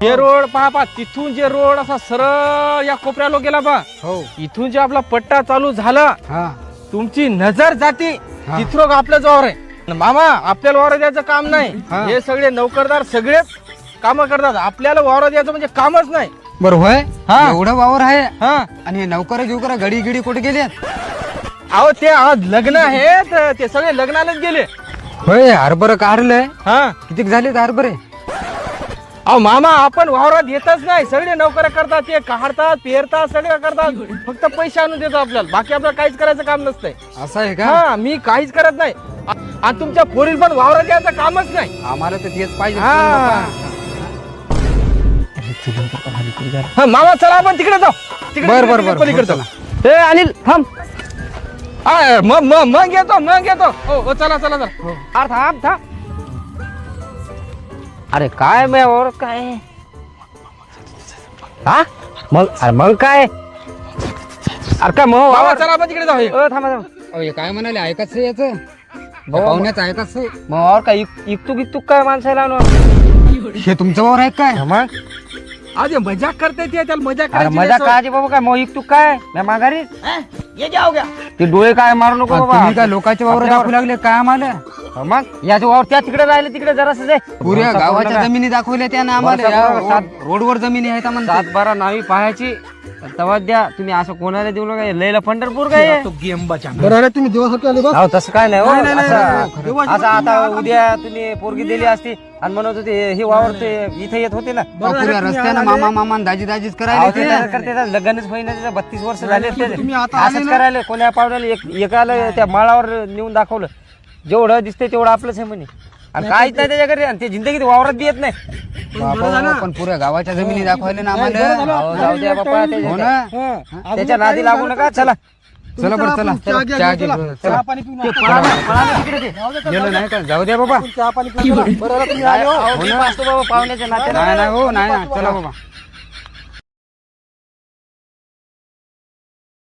हे रोड पहा तिथून जे रोड असा सरळ या कोपऱ्याला गेला पहा. हो इथून जे आपला पट्टा चालू झाला हा तुमची नजर जाती हा. तिथं आपलं जोर आहे. मामा आपल्याला वावर द्यायचं काम नाही. हा. हे सगळे नोकरदार सगळे काम करतात. आपल्याला वावर द्यायचं म्हणजे कामच नाही. बरं होय हा. एवढं वावर आहे हा आणि नौकर घेऊकर गडी गिडी कुठे गेले अहो ते आज लग्न आहे तर ते सगळे लग्नालाच गेले. होय हरभर काढलंय हा किती झाले हरभरे अहो मामा आपण वावरात येतच नाही. सगळे नोकऱ्या करतात ते काढतात पेरतात सगळं करतात. फक्त पैसे आणून देतो आपल्याला. बाकी आपल्याला काहीच करायचं काम नसतंय. असं आहे का हा मी काहीच करत नाही. आणि तुमच्या पोरील पण वावरात यायचं कामच नाही. आम्हाला तर तेच पाहिजे हा. हा, मामा चला आपण तिकडे जाऊ. बर, बर, बर, पलीकडे चला. जाऊ. ए अनिल थांब. मग येतो हो चला चला चला. अरे थांब थांब. अरे काय और काय हा मग अरे मग काय अरे काय मग मामा वावर- चला आपण तिकडे जाऊ. थांबा थांबा अहो, हे काय म्हणाले ऐकाच याचं पाहुण्याचं ऐकाच मग और काय इकतूक इकतूक काय माणसाला आणू? हे तुमचं वावर आहे काय मग अरे मजाक करते ते त्याला मजाक अरे करायची मजा नाही काय बाबा काय मग इकतूक काय मी माघारी सोय. ये जाओ गया. ते डोळे काय मारू नको तुम्ही बाबा काय लोकांचे वावर आपल्यावर- दाखवू लागले काय आम्हाला मग याच्या वावर त्या तिकडे राहिले तिकडे जरासं जाय पुऱ्या गावाच्या जमिनी दाखवल्या त्या ना आम्हाला वर्षा या बरोबर सात- रोडवर जमिनी आहेत म्हणतात 7-12 नावी पाहायची तवा द्या तुम्ही असं कोणाला देऊ नका लयला पंढरपूर काय तो गेम बचा. बरं तुम्ही दिवस हो तसं काय नाही हो. नाही, नाही, असं नाही, असं आता उद्या तुम्ही पोरगी दिली असती आणि म्हणत होते हे वावर ते इथे येत होते ना पुऱ्या रस्त्यानं मामा मामा दाजी दाजीच अहो, करायला ते ते. करते लग्नच होईना 32 वर्ष झाले असंच करायला कोण्या पावड्याला एकाला त्या माळावर नेऊन दाखवलं जेवढं दिसतंय तेवढं आपलंच आहे म्हणे आणि काहीच नाही त्याच्याकडे आणि ते जिंदगीत वावरात बी येत नाही बाबा, पण पुऱ्या गावाच्या जमिनी दाखवायला ना आम्हाला अहो, जाऊ द्या बापा हो ना त्याच्या नादी लागू नका चला चला बरं चला चहा घे बरं, चला. ते पळालं तिकडे ते. गेलं नाही का जाऊ द्या बाबा अहो, मी पाहतो बाबा पाहुण्याच्या नात्याने नाही नाही हो नाही ना चला बाबा